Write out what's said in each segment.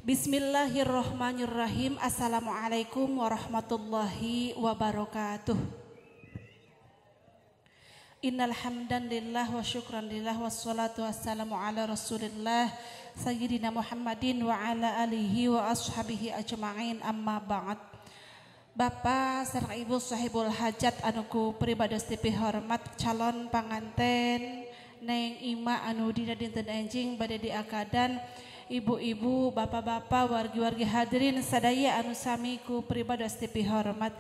Bismillahirrahmanirrahim. Assalamualaikum warahmatullahi wabarakatuh. Innal hamdalillah wa syukranillah wassalatu wassalamu ala Rasulillah sayyidina Muhammadin wa ala alihi wa ashabihi ajma'in, amma ba'd. Bapak sareng Ibu sahibul hajat anuku pribados tipi hormat calon panganten Neng Ima anu dina dinten enjing bade diakadan, ibu-ibu, bapak-bapak, wargi-wargi hadirin sadaya anu sami ku pribados tipi hormat.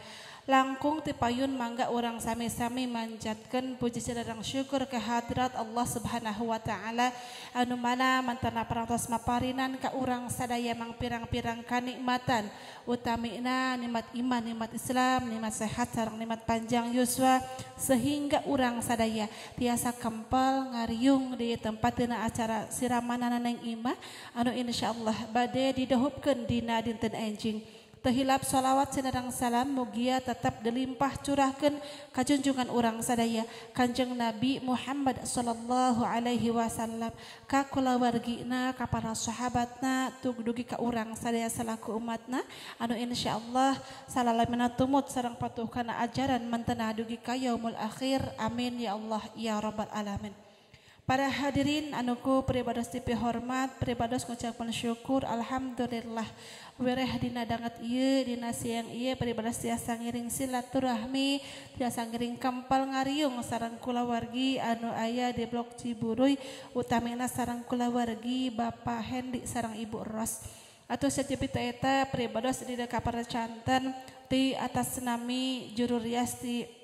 Langkung ti payun mangga urang sami-sami manjatkeun puji sareng syukur ke hadrat Allah Subhanahu wa taala anu mana mantana parantos maparinan ka urang sadaya mang pirang-pirang kanikmatan utamina nikmat iman, nikmat Islam, nikmat sehat sareng nikmat panjang yuswa sehingga urang sadaya tiasa kempal ngariung di tempat dina acara siramanana Neng Ima anu insyaallah bade didahupkeun dina dinten enjing. Tehilap salawat sinareng salam mugia tetap dilimpah curahkeun ka junjungan urang sadaya Kanjeng Nabi Muhammad sallallahu alaihi wasallam, ka kulawargina, ka para sahabatna, tug dugi ka urang sadaya salaku umatna anu insyaallah salalemena tumut sareng patuh kana ajaran mantena dugi ka yaumul akhir. Amin ya Allah ya rabbal alamin. Para hadirin anuku pribados tipi hormat, pribados ngucapkeun syukur alhamdulillah wereh dina danget ieu dina siang ieu pribados tiasa ngiring silaturahmi, tiasa ngiring kempal ngariung sareng kulawargi anu aya di Blok Ciburuy utamina sareng kulawargi Bapak Hendi sareng Ibu Ros. Atuh sajeupi eta pribados dina kaparacanten ti atas nami juru rias ti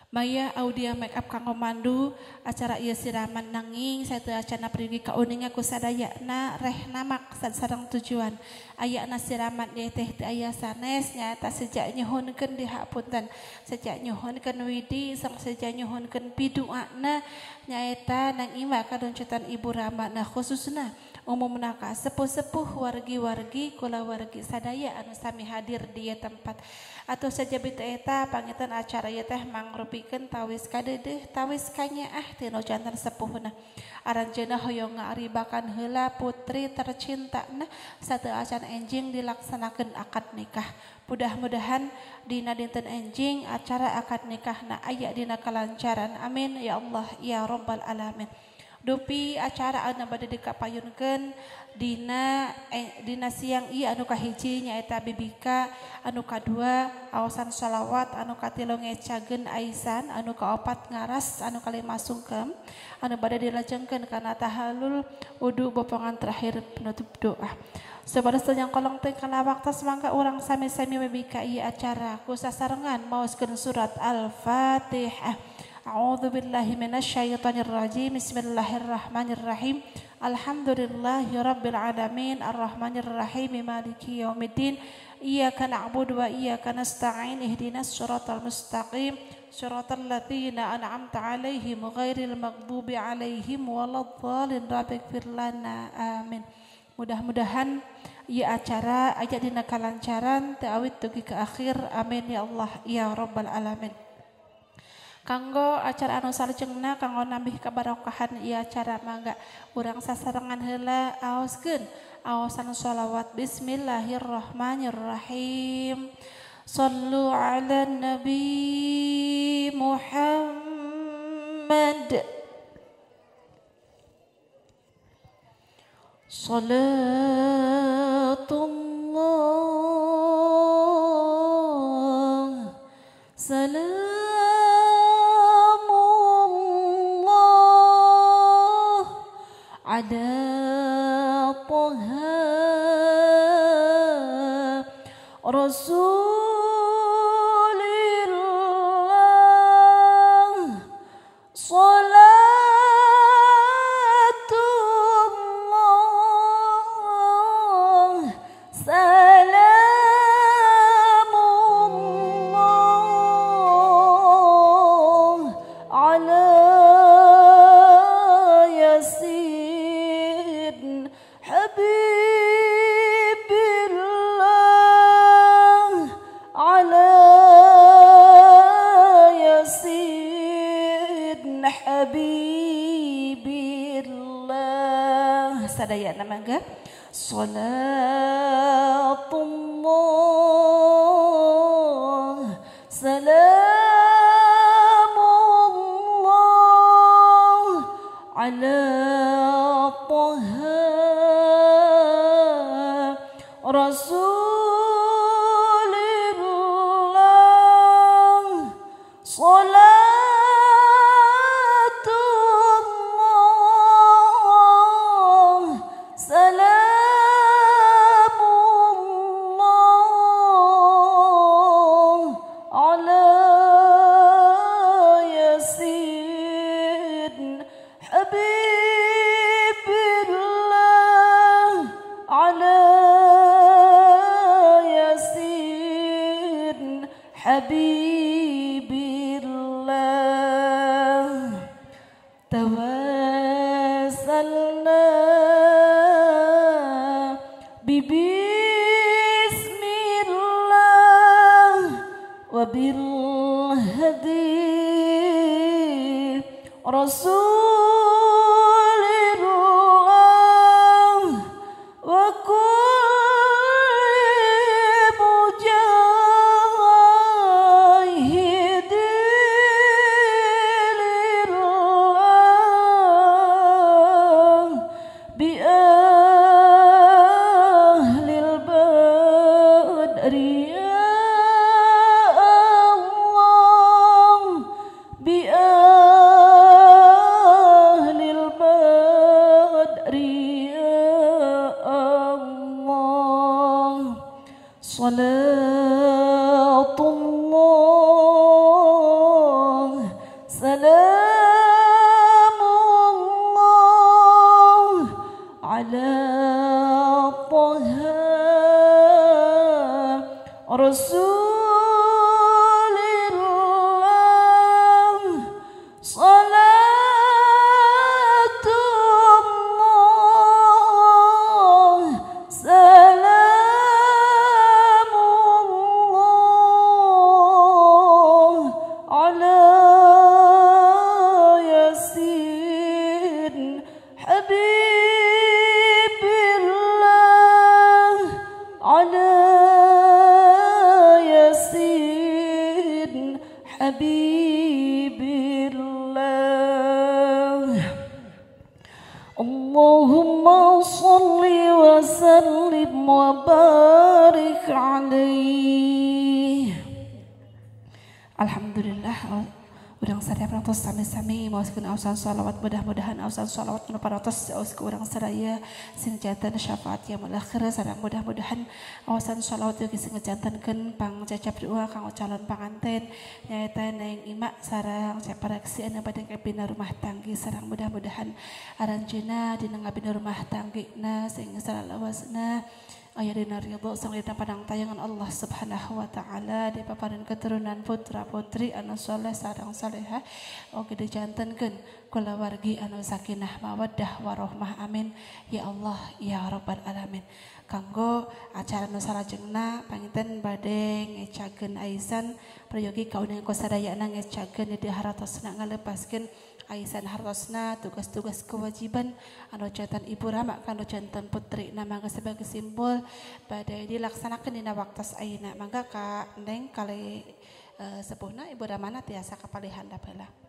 Maya Audia Make Up kanggo mandu acara ieu siraman nanging saeuteut acana prigi ka uninga ku sadayana rehna maksad sareng tujuan ayana siraman ieu teh teu aya sanes nyaeta sejak nyuhunkeun dihapunten, sejak nyuhunkeun widi sareng sejak nyuhunkeun pidoana nyaeta Nang Ima kadoncetan Ibu Rama. Nah khususna umumna ka sepuh-sepuh wargi-wargi kulawargi sadaya anu sami hadir di ieu tempat. Atuh sajabi teu eta pangitan acara ieu teh mangrupikeun tawis kadeudeung tawis kanyaah ti nu janten sepuhna. Aranjeunna hoyong ngaribakan heula putri tercintana sateu acan enjing dilaksanakeun akad nikah. Mudah-mudahan dina dinten enjing acara akad nikahna aya dina kalancaran. Amin ya Allah ya rabbal alamin. Dupi acara anu bade dikapayunkeun dina siang ieu anu kahiji nyaeta bibika, anu kadua aosan shalawat, anu katilu ngecageun aisan, anu kaopat ngaras, anu kalima sungkem, anu bade dilajengkeun kana tahallul wudu bopongan terakhir penutup doa. Sabaras yang kolong teh kana waktos mangga urang sami-sami bibika ieu acara ku sasarengan maoskeun surat Al-Fatihah. A'udzu billahi minasyaitonir rajim. Bismillahirrahmanirrahim. Alhamdulillahirabbil alamin arrahmanir rahim maliki yaumiddin. Iyyaka na'budu wa iyyaka nasta'in ihdinas siratal mustaqim siratal ladzina an'amta 'alaihim ghairil maghdubi 'alaihim waladdallin. Rabbighfir lana. Amin. Mudah-mudahan ieu acara aya dina kalancaran teu awit dugi ke akhir. Amin ya Allah ya rabbal alamin. Kanggo acara anu salajengna kanggo nambih kabarokahan ieu acara mangga urang sasarengan heula aoskeun aosan shalawat. Bismillahirrahmanirrahim. Shallu ala nabi Muhammad. Salatullah salam ada Toha Rasulillah salatullah salamullah ala Habibillah ala habibillah sadayana mangga Salatullah salamullah ala Taha Rasulillah salatullah salamullah ala yasin habibillah ala yasin habibillah tawassalna bismillah wa bil hadi rasulillah wa kulli mujahidin lillah bi ahlil badri ya Allah bi ahlil badri ya Allah salatullah salamullah ala Taha Rasulillah salatullah salamullah ala yasin habibillah ala yasin habibillah Allahumma salli wa sallim wa barik alaih. Alhamdulillah urang sadaya parantos sami-sami maoskeun ausan shalawat mudah-mudahan ausan shalawat nu parantos aos ka urang sadaya sing janten syafaat yaumul akhir sareng mudah-mudahan ausan shalawat ge sing ngejantenkeun pangcacap doa kanggo calon panganten nyaeta Neng Ima sareng sapareksi anu bade ngabina rumah tanggi sareng mudah-mudahan aranjeunna dina ngabina rumah tanggina sing salawasna aya dina ridho sang dina padang tayangan Allah Subhanahu wa taala di paparan keturunan putra putri anu saleh sareng salehah oge dijantenkeun kulawargi anu sakinah mawaddah warahmah amin ya Allah ya rabbal alamin. Kanggo acara nu salajengna panginten bade ngecakeun aisan prayogi kaunang kosadayana ngecakeun di haratosna ngalepaskeun aisan hartosna tugas-tugas kewajiban anu jantan ibu rama kanu jantan putri mangga sebagai simbol badai dilaksanakeun dina waktos ayeuna mangga ka Neng kali sepuhna ibu ramana tiasa kapalihan da baheula.